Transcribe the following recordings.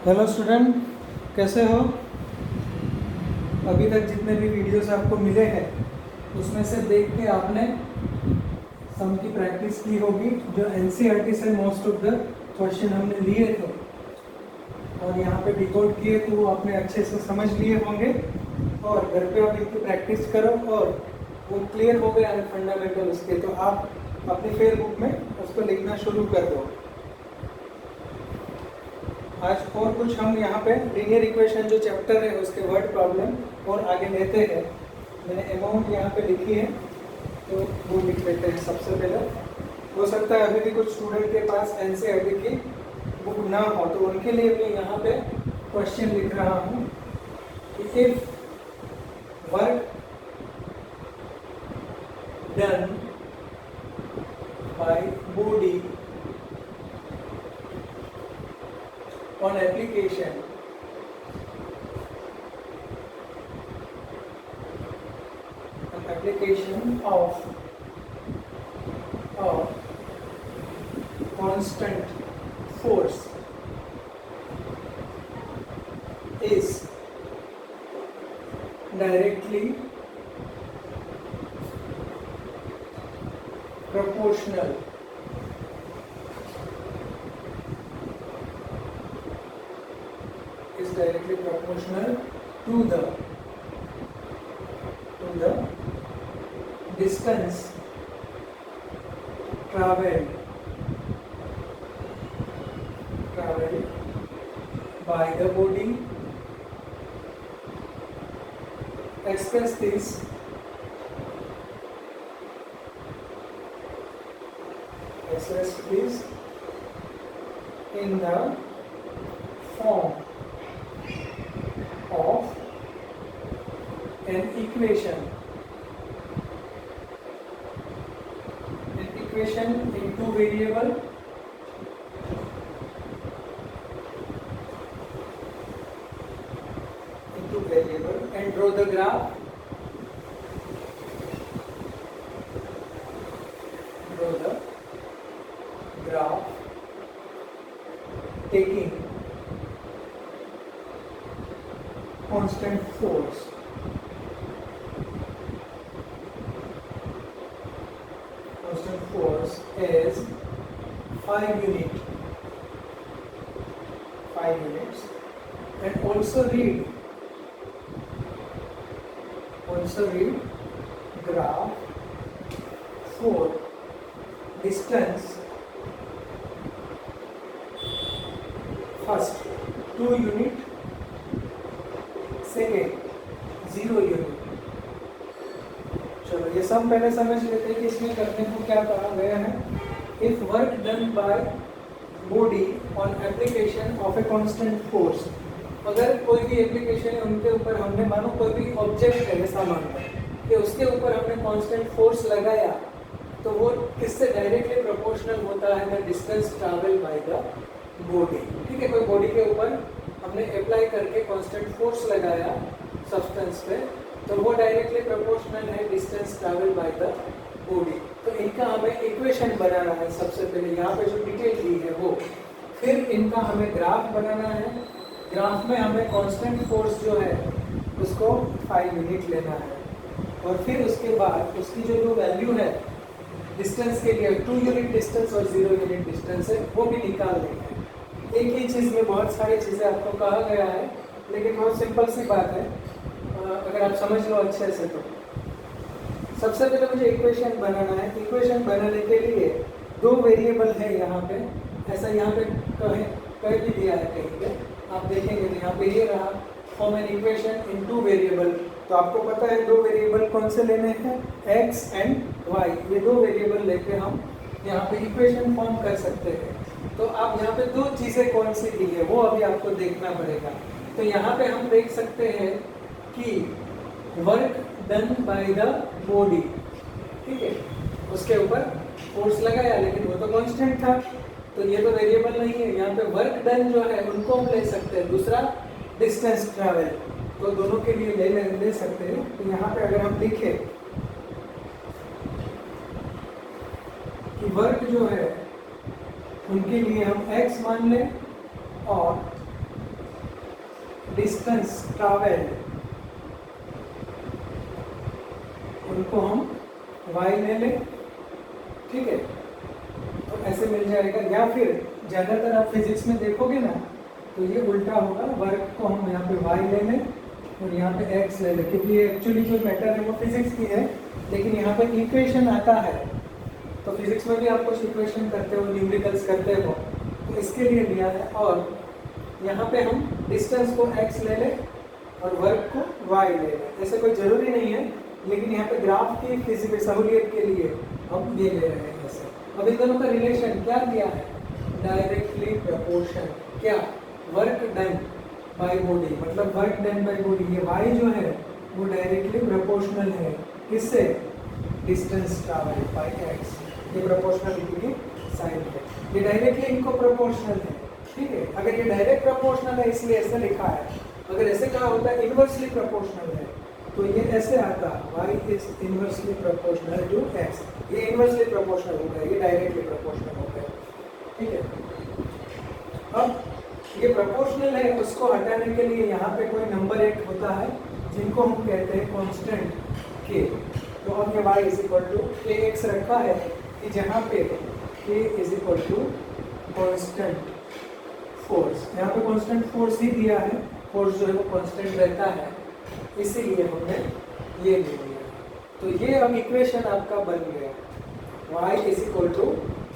Hello student, कैसे हो? अभी तक जितने भी वीडियोस आपको मिले हैं उसमें से देख के आपने सम की प्रैक्टिस की होगी। जो एनसीईआरटी से मोस्ट ऑफ द क्वेश्चन हमने लिए थे और यहाँ पे डिकोड किए तो वो आपने अच्छे से समझ लिए होंगे। और घर पे आप इनकी प्रैक्टिस करो और वो क्लियर हो गया है फंडामेंटल उसके, तो आप अपनी फेयर बुक में उसको लिखना शुरू कर दो। आज और कुछ हम यहाँ पे लीनियर इक्वेशन जो चैप्टर है उसके वर्ड प्रॉब्लम और आगे लेते हैं। मैंने अमाउंट यहाँ पे लिखी है तो वो लिख लेते हैं सबसे पहले। हो सकता है अभी भी कुछ स्टूडेंट के पास एनसीईआरटी की बुक ना हो, तो उनके लिए मैं यहाँ पे क्वेश्चन लिख रहा हूँ कि if work done by body on application of a constant force is directly proportional to the distance traveled by the body. Express this in the form of an equation in two variable and draw the graph taking constant force is 5 units, and also read graph for distance first 2 unit, second 0 unit। चलो ये सब पहले समझ लेते हैं कि इसमें करने को क्या कहा गया है। If work done by body on application of a constant force, अगर कोई भी एप्लीकेशन है उनके ऊपर हमने मानो कोई भी ऑब्जेक्ट है ऐसा मानो कि उसके ऊपर हमने कांस्टेंट फोर्स लगाया, तो वो किससे डायरेक्टली प्रोपोर्शनल होता है the distance travel by the body. ठीक है, कोई बॉडी के ऊपर हमने अप्लाई करके कांस्टेंट फोर्स लगाया सब्सटेंस पे, तो वो डायरेक्टली प्रोपोर्शनल है distance travel by the body. तो इनका हमें इक्वेशन बनाना है सबसे पहले, यहाँ पे जो डिटेल दी है वो। फिर इनका हमें ग्राफ बनाना है। ग्राफ में हमें कांस्टेंट फोर्स जो है उसको 5 यूनिट लेना है, और फिर उसके बाद उसकी जो वैल्यू है डिस्टेंस के लिए 2 यूनिट डिस्टेंस और 0 यूनिट डिस्टेंस है वो भी निकाल देंगे। एक ही चीज़ में बहुत सारी चीज़ें आपको कहा गया है, लेकिन बहुत सिंपल सी बात है अगर आप समझ लो अच्छे से। तो सबसे पहले मुझे इक्वेशन बनाना है। इक्वेशन बनाने के लिए 2 वेरिएबल है यहाँ पे, ऐसा यहाँ पे कह भी दिया है कहीं पे, आप देखेंगे तो यहाँ पे ये रहा form an equation in 2 variable. तो आपको पता है 2 वेरिएबल कौन से लेने हैं, x एंड y। ये 2 वेरिएबल लेके हम यहाँ पे इक्वेशन फॉर्म कर सकते हैं। तो आप यहाँ पे 2 चीज़ें कौन सी दी है वो अभी आपको देखना पड़ेगा। तो यहाँ पे हम देख सकते हैं कि work done by the body, ठीक है, उसके ऊपर फोर्स लगाया लेकिन वो तो कांस्टेंट था, तो ये तो वेरिएबल नहीं है। यहाँ पे वर्क डन जो है उनको हम ले सकते हैं, दूसरा डिस्टेंस ट्रैवल, तो दोनों के लिए ले सकते हैं। तो यहाँ पे अगर हम लिखें कि वर्क जो है उनके लिए हम x मान लें और डिस्टेंस ट्रैवल्ड उनको हम y ले लें, ठीक है, तो ऐसे मिल जाएगा। या फिर ज़्यादातर आप फिजिक्स में देखोगे ना तो ये उल्टा होगा, वर्क को हम यहाँ पे y ले लें और यहाँ पे x ले लें, क्योंकि ये एक्चुअली जो मैटर है वो फिजिक्स की है, लेकिन यहाँ पे इक्वेशन आता है, तो फिजिक्स में भी आप कुछ इक्वेशन करते हो, न्यूमेरिकल्स करते हो, तो इसके लिए लिया है। और यहाँ पे हम डिस्टेंस को x ले लें और वर्क को y ले लें, ऐसे कोई ज़रूरी नहीं है, लेकिन यहाँ पे ग्राफ की फिजिकल सहूलियत के लिए हम ये ले रहे हैं ऐसे। अब इन दोनों का रिलेशन क्या दिया है? Directly proportion. क्या? वर्क डन बाय बॉडी, मतलब वर्क डन बाय बॉडी, ये y जो है वो डायरेक्टली प्रोपोर्शनल है किससे? डिस्टेंस ट्रैवल बाय x, ये प्रोपोर्शनलिटी की साइन है, ये डायरेक्टली इनको प्रोपोर्शनल है, ठीक है। अगर ये डायरेक्ट प्रोपोर्शनल है इसलिए ऐसे लिखा है, अगर ऐसे कहा होता है इनवर्सली प्रोपोर्शनल है तो ये ऐसे आता y is inversely proportional to x, ये इनवर्सली प्रोपोर्शनल हो गया, ये डायरेक्टली प्रोपोर्शनल हो गया, ठीक है। अब ये प्रोपोर्शनल है, उसको हटाने के लिए यहाँ पे कोई नंबर एक होता है जिनको हम कहते हैं कांस्टेंट k, तो अब ये y is equal to kx रखा है कि जहाँ पे k is equal to constant force, यहाँ पे कांस्टेंट फोर्स ही दिया है, फोर्स जो है वो कांस्टेंट रहता है, इसीलिए हमने ये ले लिया। तो ये अब इक्वेशन आपका बन गया, y is equal to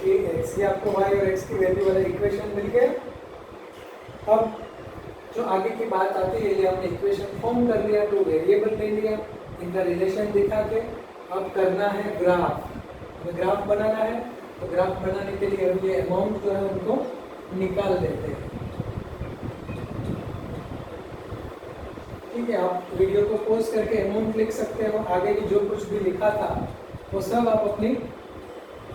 kx, ये आपको y और x की वैल्यू वाला इक्वेशन मिल गया। अब जो आगे की बात आती है, ये हमने इक्वेशन फॉर्म कर लिया, तो वेरिएबल ले लिया, इनका रिलेशन दिखा के अब करना है ग्राफ, हमें ग्राफ बनाना है, तो ग्राफ बनाने के लिए हम ये अमाउंट जो है उनको निकाल देते हैं, ठीक है। आप वीडियो को पॉज करके अमाउंट लिख सकते हो, आगे भी जो कुछ भी लिखा था वो सब आप अपनी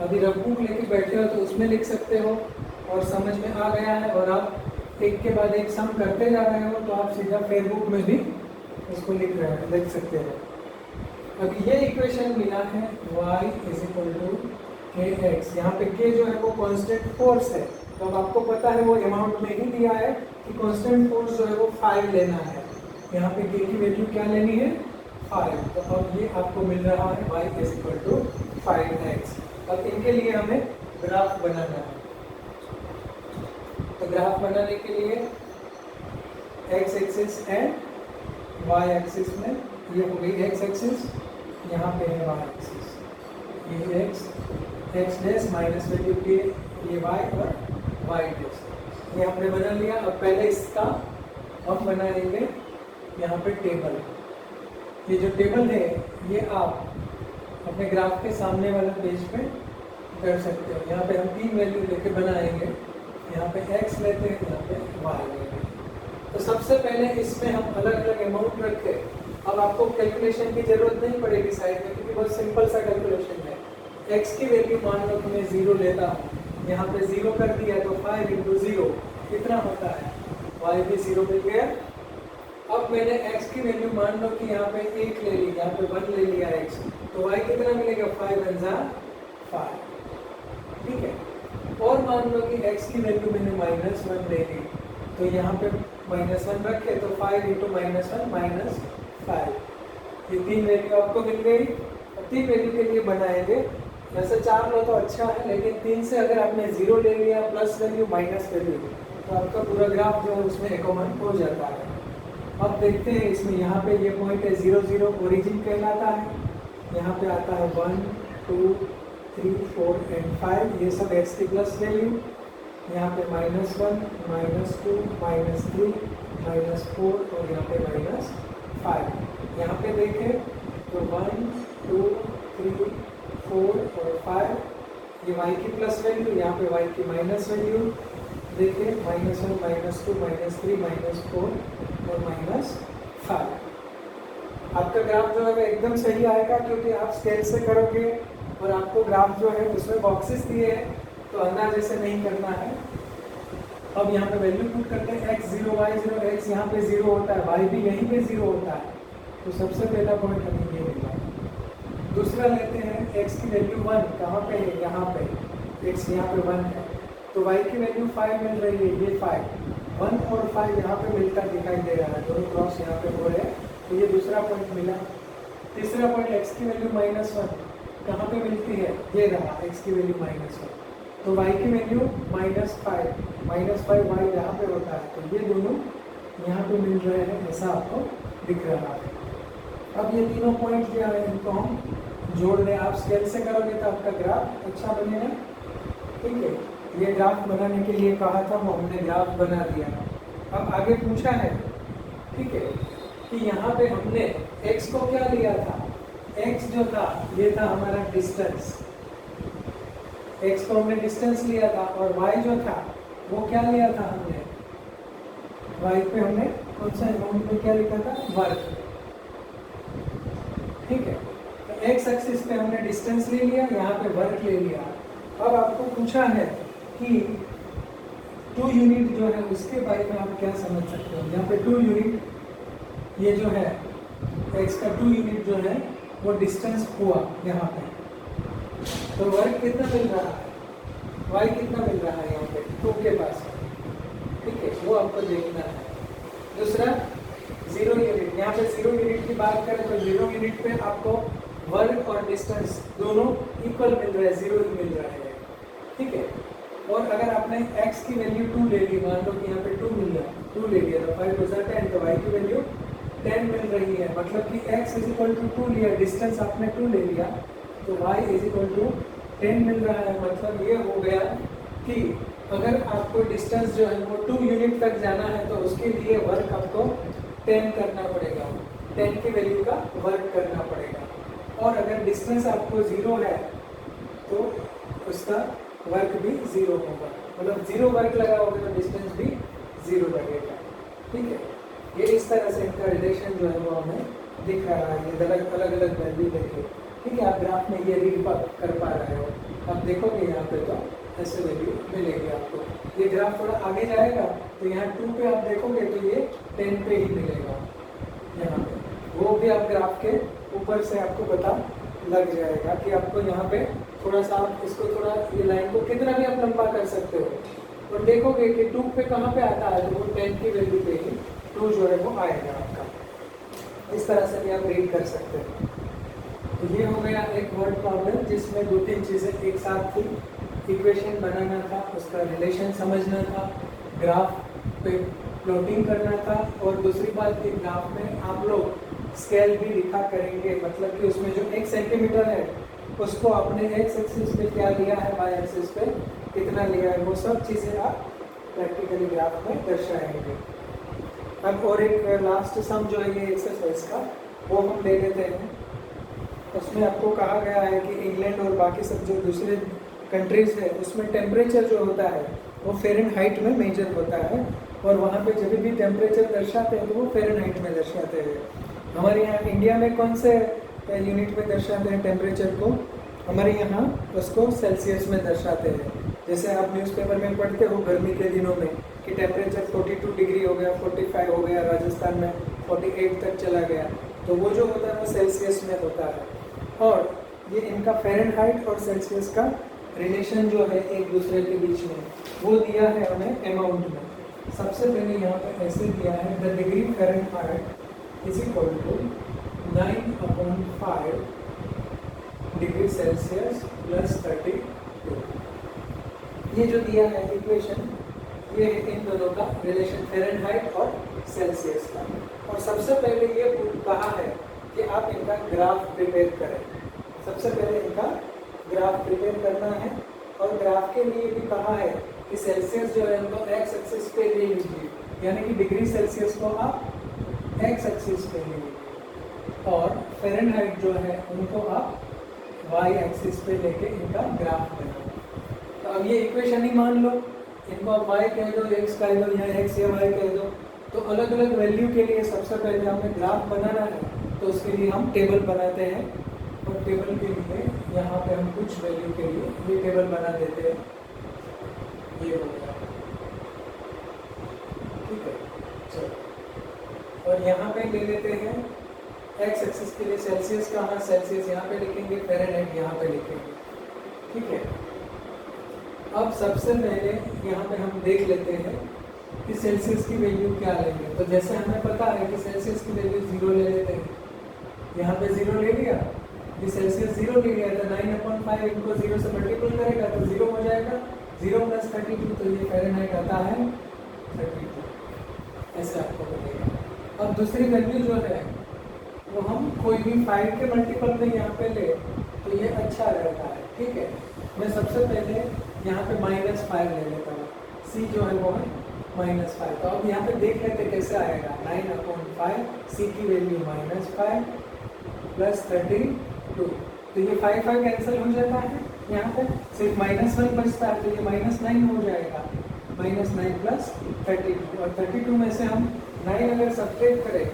अभी रफ बुक लेके बैठे हो तो उसमें लिख सकते हो, और समझ में आ गया है और आप एक के बाद एक सम करते जा रहे हो तो आप सीधा फेसबुक में भी उसको लिख सकते हो। अब ये इक्वेशन मिला है y is equal to kx, यहाँ पे k जो है वो कांस्टेंट फोर्स है, तो अब आपको पता है वो अमाउंट में ही दिया है कि कांस्टेंट फोर्स जो है वो 5 लेना है, यहाँ पे k की वैल्यू क्या लेनी है? 5, तो अब ये आपको मिल रहा है y is equal to 5x। अब इनके लिए हमें ग्राफ बनाना है, तो ग्राफ बनाने के लिए x axis and y axis में ये हो गई x एक्सिस, यहाँ पे है y एक्सिस, ये x डैश माइनस वैल्यू के ये y और y डैश, ये हमने बना लिया। अब पहले इसका हम बनाएंगे यहाँ पे टेबल, ये जो टेबल है ये आप अपने ग्राफ के सामने वाले पेज पे कर सकते हो। यहाँ पे हम 3 वैल्यू लेके बनाएंगे, यहाँ पे x लेते हैं, यहाँ पे y लेते हैं। तो सबसे पहले इसमें हम अलग अलग अमाउंट रखे, अब आपको कैलकुलेशन की जरूरत नहीं पड़ेगी साइड में, क्योंकि बहुत सिंपल सा कैलकुलेशन है। x की वैल्यू मान लो कि मैं 0 लेता हूँ, यहाँ पे 0 कर दिया तो 5 इंटू 0 कितना होता है? y भी 0 मिल गया। अब मैंने x की वैल्यू मान लो कि यहाँ पे 1 ले ली, यहाँ पे 1 ले लिया x, तो y कितना मिलेगा? 5 × 5, ठीक है। और मान लो कि x की वैल्यू मैंने -1 ले ली, तो यहाँ पे -1 रखे तो 5 × -1 -5, ये 3 वैल्यू आपको मिल गई। अब 3 वैल्यू के लिए बनाएंगे, वैसे 4 लो तो अच्छा है, लेकिन 3 से अगर आपने 0 ले लिया प्लस वैल्यू माइनस वैल्यू, तो आपका पूरा ग्राफ जो है उसमें एकॉमन हो जाता है। अब देखते हैं इसमें, यहाँ पे ये पॉइंट है 0 0 ओरिजिन कहलाता है, यहाँ पे आता है 1 2 3 4 एंड 5, ये सब x की प्लस वैल्यू, यहाँ पे -1 -2 -3 -4 और यहाँ पे -5। यहाँ पे देखें तो 1 2 3 4 और 5, ये y की प्लस वैल्यू, यहाँ पे y की माइनस वैल्यू, देखिए -1 -2 -3 -4 और -5। आपका ग्राफ जो है वो एकदम सही आएगा, क्योंकि आप स्केल से करोगे और आपको ग्राफ जो है उसमें बॉक्सेस दिए हैं, तो अंदाजे से नहीं करना है। अब यहाँ पे वैल्यू पुट करते हैं x0 y0, x यहाँ पे 0 होता है, y भी यहीं पे 0 होता है, तो सबसे पहला पॉइंट हमें ये मिला। दूसरा लेते हैं x की वैल्यू 1, कहाँ पे है? यहाँ पे x यहाँ पे 1 है, तो y की वैल्यू 5 मिल रही है, ये 5, 1 और 5 यहाँ पे मिलता दिखाई दे रहा है, दोनों क्रॉस यहाँ पे हो रहे हैं, तो ये दूसरा पॉइंट मिला। तीसरा पॉइंट x की वैल्यू -1 कहाँ पे मिलती है, ये रहा x की वैल्यू -1, तो y की वैल्यू -5 y यहाँ पे होता है, तो ये दोनों यहाँ पे मिल रहे हैं, ऐसा आपको दिख रहा है। अब ये तीनों पॉइंट जो है इनको हम जोड़ दें, आप स्केल से करोगे तो आपका ग्राफ अच्छा बनेगा। ठीक है, ये ग्राफ बनाने के लिए कहा था, वो हमने ग्राफ बना दिया। अब आगे पूछा है, ठीक है, कि यहाँ पे हमने x को क्या लिया था, x जो था ये था हमारा डिस्टेंस, x को हमने डिस्टेंस लिया था, और y जो था वो क्या लिया था हमने, y पे हमने कौन सा अमाउंट में क्या लिखा था, वर्क। ठीक है, तो x एक्सिस पे हमने डिस्टेंस ले लिया, यहाँ पे वर्क ले लिया। अब आपको पूछा है कि 2 यूनिट जो है उसके बारे में आप क्या समझ सकते हो। यहाँ पे 2 यूनिट, ये जो है x का 2 यूनिट जो है वो डिस्टेंस हुआ यहाँ पे, तो वर्क कितना मिल रहा है, y कितना मिल रहा है यहाँ पे 2 के पास। ठीक है, वो आपको देखना है। दूसरा 0 यूनिट, यहाँ पे 0 यूनिट की बात करें तो 0 यूनिट पे आपको वर्क और डिस्टेंस दोनों इक्वल मिल रहा है, 0 ही मिल रहा है। ठीक है, और अगर आपने x की वैल्यू 2 ले ली, मान लो कि यहाँ पे 2 मिल रहा है, 2 ले लिया तो 5 + 10, तो y की वैल्यू 10 मिल रही है, मतलब कि x = 2 लिया, डिस्टेंस आपने 2 ले लिया, तो y = 10 मिल रहा है। मतलब ये हो गया कि अगर आपको डिस्टेंस जो है वो 2 यूनिट तक जाना है तो उसके लिए वर्क आपको 10 करना पड़ेगा, 10 की वैल्यू का वर्क करना पड़ेगा। और अगर डिस्टेंस आपको 0 है तो उसका वर्क भी 0 होगा, मतलब 0 वर्क लगाओगे तो डिस्टेंस भी 0 लगेगा। ठीक है, ये इस तरह से इनका रिलेशन जो है वो हमें दिख रहा है, ये अलग अलग वैल्यू देखे। ठीक है, आप ग्राफ में ये रीड कर पा रहे हो, आप देखोगे यहाँ पे तो ऐसे वैल्यू मिलेगी आपको। ये ग्राफ थोड़ा आगे जाएगा तो यहाँ 2 पे आप देखोगे तो ये 10 पे ही मिलेगा यहाँ पे, वो भी आप ग्राफ के ऊपर से आपको पता लग जाएगा कि आपको यहाँ पे थोड़ा सा आप इसको थोड़ा ये लाइन को कितना भी आप लंबा कर सकते हो, और देखोगे कि 2 पे कहाँ पे आता है, तो वो 10 की वैल्यू पे ही 2 जो है वो आएगा आपका। इस तरह से भी आप रीड कर सकते हो। तो ये हो गया एक वर्ड प्रॉब्लम जिसमें 2-3 चीज़ें एक साथ थी, इक्वेशन बनाना था, उसका रिलेशन समझना था, ग्राफ पे प्लॉटिंग करना था, और दूसरी बात कि ग्राफ में आप लोग स्केल भी लिखा करेंगे, मतलब कि उसमें जो 1 सेंटीमीटर है उसको आपने x एक्सिस पे क्या लिया है, y एक्सिस पे कितना लिया है, वो सब चीज़ें आप प्रैक्टिकली ग्राफ में दर्शाएंगे। अब और एक लास्ट सम जो है ये एक्सरसाइज का, वो हम ले लेते हैं। उसमें आपको कहा गया है कि इंग्लैंड और बाकी सब जो दूसरे कंट्रीज़ है उसमें टेम्परेचर जो होता है वो फ़ारेनहाइट में मेजर होता है, और वहाँ पे जब भी टेम्परेचर दर्शाते हैं तो वो फ़ारेनहाइट में दर्शाते हैं। हमारे यहाँ इंडिया में कौन से यूनिट में दर्शाते हैं टेम्परेचर को, हमारे यहाँ उसको सेल्सियस में दर्शाते हैं। जैसे आप न्यूज़पेपर में पढ़ते हो गर्मी के दिनों में कि टेम्परेचर 42 डिग्री हो गया, 45 हो गया, राजस्थान में 48 तक चला गया, तो वो जो होता है वो सेल्सियस में होता है। और ये इनका फ़ारेनहाइट और सेल्सियस का रिलेशन जो है एक दूसरे के बीच में वो दिया है हमें अमाउंट में। सबसे पहले यहाँ पर ऐसे दिया है, the degree Fahrenheit is equal to 9/5 degree Celsius plus 32। ये जो दिया है इक्वेशन, ये इन दोनों का रिलेशन फ़ारेनहाइट और सेल्सियस का। और सबसे पहले ये कहा है कि आप इनका ग्राफ प्रिपेयर करें, सबसे पहले इनका ग्राफ प्रिपेयर करना है। और ग्राफ के लिए भी कहा है कि सेल्सियस जो है उनको x एक्सिस पे ले लीजिए, यानी कि डिग्री सेल्सियस को आप x एक्सिस पे ले लीजिए, और फ़ारेनहाइट जो है उनको आप y एक्सिस पे लेके इनका ग्राफ बनाओ। तो अब ये इक्वेशन ही मान लो, इनको आप y कह दो, x कह दो, या x या y कह दो, तो अलग अलग वैल्यू के लिए सबसे पहले हमें ग्राफ बनाना है, तो उसके लिए हम टेबल बनाते हैं। और टेबल के लिए यहाँ पे हम कुछ वैल्यू के लिए ये टेबल बना देते हैं, ये हो गया, ठीक है। चलो, और यहाँ पे ले लेते हैं x एक्सिस के लिए सेल्सियस कहाँ, सेल्सियस यहाँ पे लिखेंगे, फ़ारेनहाइट यहाँ पे लिखेंगे, ठीक है। अब सबसे पहले यहाँ पे हम देख लेते हैं कि सेल्सियस की वैल्यू क्या लेंगे। तो जैसे हमें पता है कि सेल्सियस की वैल्यू 0 ले लेते हैं, यहाँ पे 0 ले लिया, ये सेल्सियस 0 ले लिया, तो 9/5 इनको 0 से मल्टीपल करेगा तो 0 हो जाएगा, 0 + 32, तो ये फ़ारेनहाइट आता है 32, ऐसे आपको मिलेगा। अब दूसरी वैल्यू जो है वो हम कोई भी 5 के मल्टीपल में यहाँ पे ले तो ये अच्छा रहता है, ठीक है। मैं सबसे पहले यहाँ पे -5 ले लेता हूँ, c जो है वो है -5। तो अब यहाँ पे देख लेते कैसे आएगा, 9/5, c की वैल्यू -5 + 32, तो ये 5 कैंसिल हो जाता है, यहाँ पे सिर्फ -1 बचता है, तो ये -9 हो जाएगा, -9 + 32, और 32 में से हम 9 अगर सब्ट्रैक्ट करें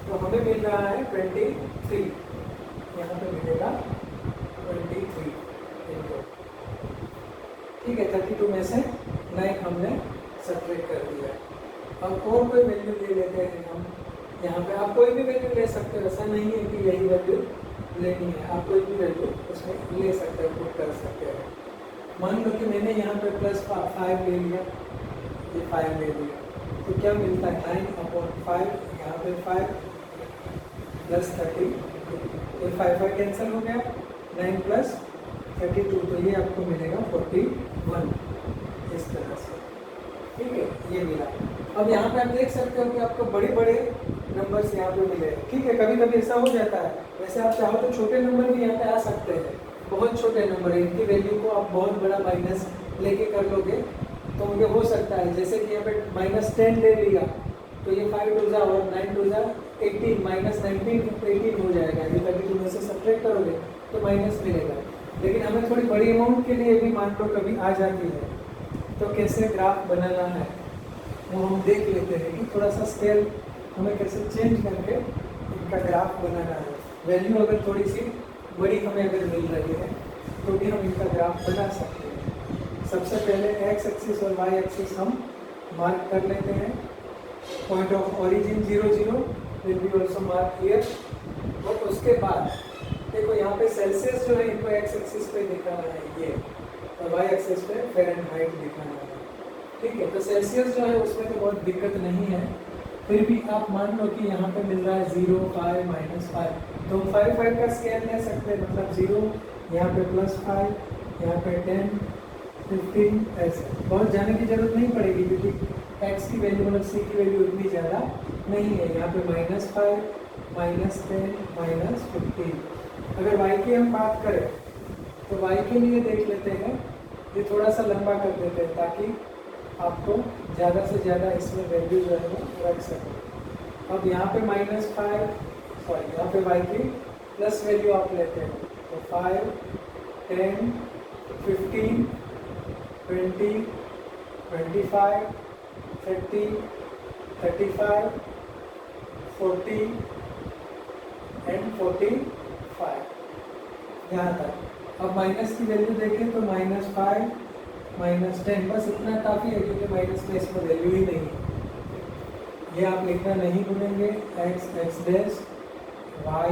तो हमें मिल रहा है 23, यहाँ पे मिलेगा 23 इनको, ठीक है। 32 में से 9 हमने सब्ट्रैक्ट कर दिया। अब और कोई वैल्यू ले लेते हैं हम, यहाँ पे आप कोई भी वैल्यू ले सकते हो, ऐसा नहीं है कि यही वैल्यू लेनी है, आप कोई भी वैल्यू उसमें ले सकते हो, पुट कर सकते हो। मान लो कि मैंने यहाँ पे +5 ले लिया, ये 5 ले लिया, तो क्या मिलता है 9/5, यहाँ पे 5 + 30, ये 5 कैंसिल हो गया, 9 + 32, तो ये आपको मिलेगा 41, इस तरह से, ठीक है, ये मिला। अब यहाँ पे आप देख सकते हो कि आपको बड़े बड़े नंबर्स यहाँ पे मिले, ठीक है। कभी कभी ऐसा हो जाता है, वैसे आप चाहो तो छोटे नंबर भी यहाँ पे आ सकते हैं, बहुत छोटे नंबर, इनकी वैल्यू को आप बहुत बड़ा माइनस लेके कर लोगे तो ये हो सकता है, जैसे कि यहाँ पे -10 ले लिया, तो ये 5 2 जा और 9 2 जा 18, -19 18 हो जाएगा, ये 32 में से सब्ट्रैक्ट करोगे तो माइनस मिलेगा। लेकिन हमें थोड़ी बड़ी अमाउंट के लिए भी मान लो कभी आ जाती है, तो कैसे ग्राफ बनाना है वो हम देख लेते हैं कि थोड़ा सा स्केल हमें कैसे चेंज करके इनका ग्राफ बनाना है। वैल्यू अगर थोड़ी सी बड़ी हमें अगर मिल रही है तो भी हम इनका ग्राफ बना सकते हैं। सबसे पहले x एक्सिस और y एक्सिस हम मार्क कर लेते हैं, point of origin 0 0 will be also mark here, और उसके बाद देखो यहाँ पे सेल्सियस जो है इनको x एक्सिस पे दिखाना है ये, और y एक्सिस पे फ़ारेनहाइट दिखाना है, ठीक है। तो सेल्सियस जो है उसमें तो बहुत दिक्कत नहीं है, फिर भी आप मान लो कि यहाँ पे मिल रहा है 0 5 -5, तो 5 का स्केल ले सकते हैं, मतलब 0 यहाँ पे +5, यहाँ पे 10 15, ऐसे बहुत जाने की जरूरत नहीं पड़ेगी क्योंकि x की वैल्यू मतलब c की वैल्यू इतनी ज़्यादा नहीं है। यहाँ पे -5 -10 -15। अगर y की हम बात करें तो y के लिए देख लेते हैं, ये थोड़ा सा लंबा कर देते हैं ताकि आपको ज़्यादा से ज़्यादा इसमें वैल्यू जो है वो रख सकें। अब यहाँ पे यहाँ पे y की प्लस वैल्यू आप लेते हैं, तो 5 10 15 20 25 30 35 40 एंड 45, यहाँ तक। अब माइनस की वैल्यू देखें तो -5 -10, बस इतना काफ़ी है क्योंकि माइनस में इसमें वैल्यू ही नहीं है, ये आप लिखना नहीं भूलेंगे, x y,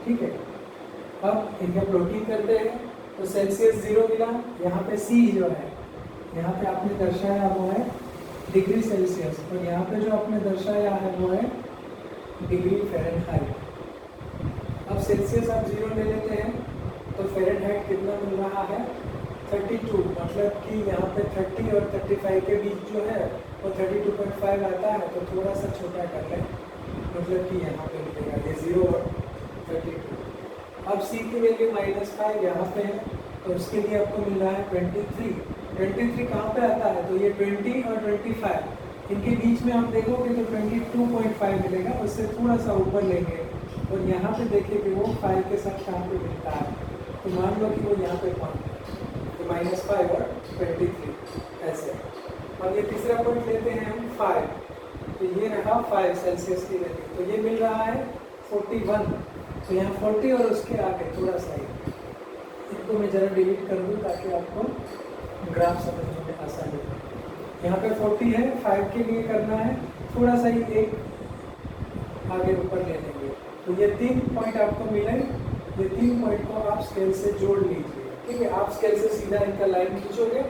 ठीक है। अब इनका प्लॉटिंग करते हैं, तो सेल्सियस 0 मिला, यहाँ पे c जो है यहाँ पे आपने दर्शाया वो है डिग्री सेल्सियस, और यहाँ पे जो आपने दर्शाया है वो है डिग्री फ़ारेनहाइट। अब सेल्सियस आप 0 ले लेते हैं तो फ़ारेनहाइट कितना मिल रहा है 32, मतलब कि यहाँ पे 30 और 35 के बीच जो है वो 32.5 आता है, तो थोड़ा सा छोटा कर लें, मतलब कि यहाँ पे मिलेगा ये 0 और 32। अब c की वैल्यू -5 यहाँ पे है, तो उसके लिए आपको मिल रहा है 23 कहाँ पे आता है, तो ये 20 और 25 इनके बीच में आप देखोगे तो 22.5 मिलेगा, उससे थोड़ा सा ऊपर लेंगे और यहाँ पे देखिए कि वो 5 के साथ कहाँ पे मिलता है, तो मान लो कि वो यहाँ पे पॉइंट है, तो -5 और 23 ऐसे। और ये तीसरा पॉइंट लेते हैं हम 5, तो ये रहा 5 सेल्सियस की वैल्यू, तो ये मिल रहा है 41, तो यहाँ 40 और उसके आगे थोड़ा सा ही, इनको मैं ज़रा डिलीट कर दूँ ताकि आपको ग्राफ समझने में आसानी हो। यहाँ पे 40 है, 5 के लिए करना है, थोड़ा सा ही एक आगे ऊपर ले लेंगे, तो ये 3 पॉइंट आपको मिले, ये 3 पॉइंट को आप स्केल से जोड़ लीजिए, ठीक है। आप स्केल से सीधा इनका लाइन खींचोगे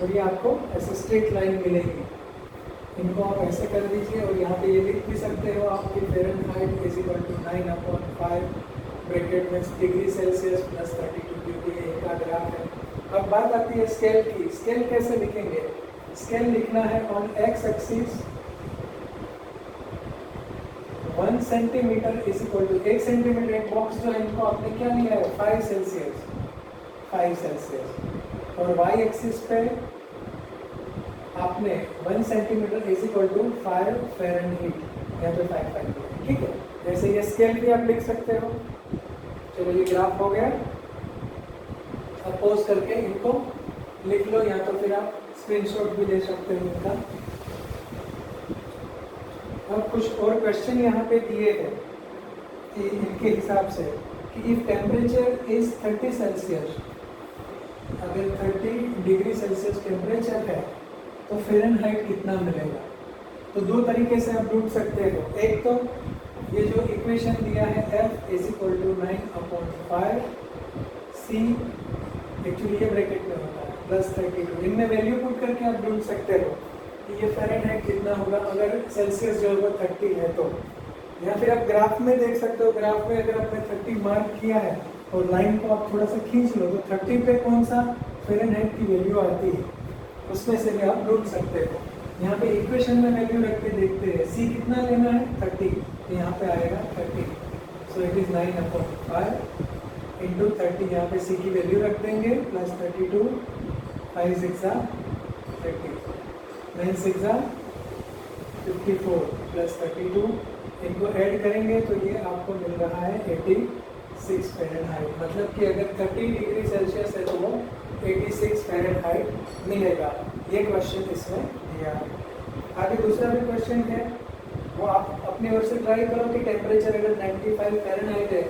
और ये आपको ऐसे स्ट्रेट लाइन मिलेगी, इनको आप ऐसे कर दीजिए और यहाँ पे ये लिख भी सकते हो आपकी Fahrenheit is equal to 9/5 bracket में डिग्री सेल्सियस प्लस 32 क्योंकि ये इनका ग्राफ है। अब बात आती है स्केल की। स्केल कैसे लिखेंगे? स्केल लिखना है on X axis 1 centimetre is equal to 1 centimetre. एक बॉक्स जो है इनको आपने क्या लिया है 5 सेल्सियस, 5 सेल्सियस। और वाई एक्सिस पे आपने 1 centimetre is equal to 5 Fahrenheit, यहाँ पे 5 ठीक है। जैसे ये स्केल भी आप लिख सकते हो। चलो ये ग्राफ हो गया। अब पोज करके इनको लिख लो, या तो फिर आप स्क्रीनशॉट भी ले सकते हो इनका। अब कुछ और क्वेश्चन यहाँ पे दिए हैं कि इनके हिसाब से कि इफ टेम्परेचर इज 30 सेल्सियस, अगर 30 डिग्री सेल्सियस टेम्परेचर है तो फ़ारेनहाइट कितना मिलेगा। तो दो तरीके से आप ढूंढ सकते हो। एक तो ये जो इक्वेशन दिया है F is equal to 9/5 C, actually ये ब्रैकेट में होता है प्लस 32। इनमें वैल्यू पुट करके आप ढूंढ सकते हो कि ये फ़ारेनहाइट कितना होगा अगर सेल्सियस जो होगा 30 है तो। या फिर आप ग्राफ में देख सकते हो। ग्राफ में अगर आपने 30 मार्क किया है और लाइन को आप थोड़ा सा खींच लो तो 30 पे कौन सा फ़ारेनहाइट की वैल्यू आती है उसमें से भी आप ढूंढ सकते हो। यहाँ पे इक्वेशन में वैल्यू रख के देखते हैं C कितना लेना है 30, तो यहाँ पे आएगा 30। So it is 9/5 into 30। यहाँ पे C की वैल्यू रख देंगे प्लस 32, 5 6 30, 9 6 54 प्लस 32। इनको ऐड करेंगे तो ये आपको मिल रहा है 86 फ़ारेनहाइट। मतलब कि अगर 30 डिग्री सेल्सियस है तो वो 86 फ़ारेनहाइट मिलेगा। ये क्वेश्चन इसमें दिया है। आगे दूसरा भी क्वेश्चन है, वो आप अपनी ओर से ट्राई करो कि टेम्परेचर अगर 95 फ़ारेनहाइट है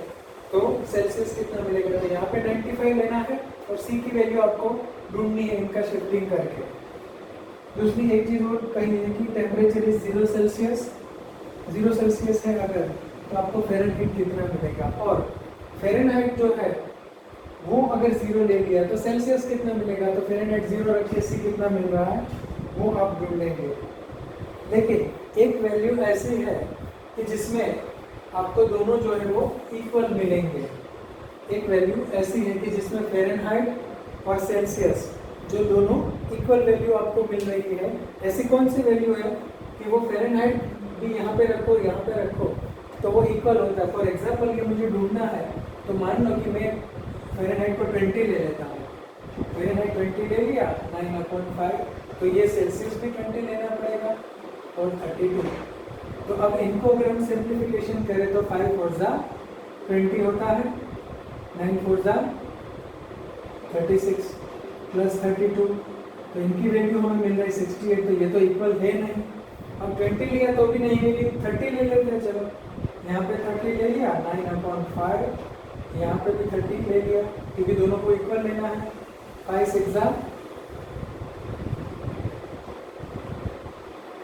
तो सेल्सियस कितना मिलेगा। तो यहाँ पे 95 लेना है और C की वैल्यू आपको ढूंढनी है इनका शिफ्टिंग करके। दूसरी एक चीज़ और कही है कि टेम्परेचर इज 0 सेल्सियस, 0 सेल्सियस है अगर तो आपको फ़ारेनहाइट कितना मिलेगा। और फ़ारेनहाइट जो है वो अगर 0 ले लिया तो सेल्सियस कितना मिलेगा। तो फ़ारेनहाइट 0 रखिए, C कितना मिल रहा है वो आप ढूंढ लेंगे। लेकिन एक वैल्यू ऐसी है कि जिसमें आपको दोनों जो है वो इक्वल मिलेंगे। एक वैल्यू ऐसी है कि जिसमें फ़ारेनहाइट और सेल्सियस जो दोनों इक्वल वैल्यू आपको मिल रही है। ऐसी कौन सी वैल्यू है कि वो फ़ारेनहाइट भी यहाँ पे रखो, यहाँ पे रखो तो वो इक्वल होता है। फॉर एग्जाम्पल ये मुझे ढूंढना है तो मान लो कि मैं फ़ारेनहाइट को 20 ले लेता हूँ। फ़ारेनहाइट 20 ले लिया 9/5, तो ये सेल्सियस भी 20 लेना पड़ेगा और 32। तो अब इनको अगर हम सिंप्लीफिकेशन करें तो 5 4 जा 20 होता है, 9 4 जा 36 प्लस 32। तो इनकी वैल्यू हमें मिल रही 68। तो ये तो इक्वल है नहीं। अब 20 लिया तो भी नहीं मिली, 30 ले लेते हैं। चलो यहाँ पे 30 ले लिया 9/5, यहाँ पे भी 30 ले लिया क्योंकि दोनों को इक्वल लेना है। 5 6 जा,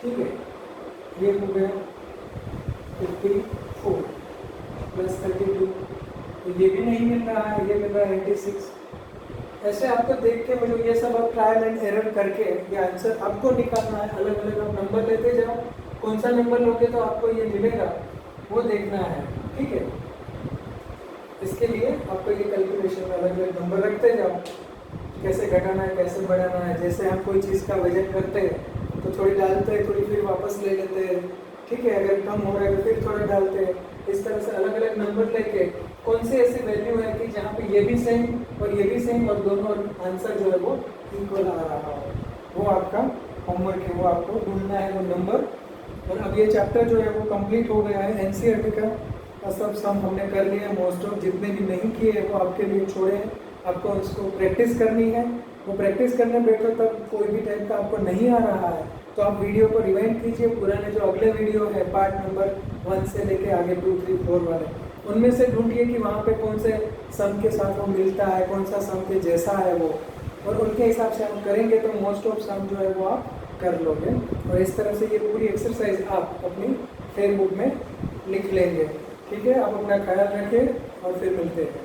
ठीक है, ये हो गया 54 प्लस 32। तो ये भी नहीं मिल रहा है, ये मिल रहा है 86। ऐसे आपको देख के मुझे ये सब आप ट्रायल एंड एरर करके ये आंसर आपको निकालना है। अलग अलग आप नंबर लेते जाओ, कौन सा नंबर लोगे तो आपको ये मिलेगा वो देखना है, ठीक है। इसके लिए आपको ये कैलकुलेशन में अलग अलग नंबर रखते जाओ, कैसे घटाना है कैसे बढ़ाना है। जैसे हम कोई चीज़ का वजन करते हैं तो थोड़ी डालते हैं, थोड़ी फिर वापस ले लेते हैं, ठीक है। अगर कम हो रहा है तो फिर थोड़ा डालते हैं। इस तरह से अलग अलग नंबर लेके कौन सी ऐसी वैल्यू है कि जहाँ पे ये भी सेम और ये भी सेम और दोनों आंसर जो है वो इक्वल आ रहा हो, वो आपका होमवर्क है, वो आपको ढूंढना है वो नंबर। और अब ये चैप्टर जो है वो कंप्लीट हो गया है। एनसीईआरटी का सब सम हमने कर लिया। मोस्ट ऑफ जितने भी नहीं किए हैं वो आपके लिए छोड़े हैं। आपको इसको प्रैक्टिस करनी है। वो प्रैक्टिस करने बैठो तब कोई भी टाइप का आपको नहीं आ रहा है तो आप वीडियो को रिवाइंड कीजिए। पुराने जो अगले वीडियो है पार्ट नंबर 1 से लेके आगे 2 3 4 वाले, उनमें से ढूंढिए कि वहाँ पे कौन से सम के साथ वो मिलता है, कौन सा सम के जैसा है वो, और उनके हिसाब से हम करेंगे तो मोस्ट ऑफ सम जो है वो आप कर लोगे। और इस तरह से ये पूरी एक्सरसाइज आप अपनी फेसबुक में लिख लेंगे, ठीक है। आप अपना ख्याल रखें और फिर मिलते हैं।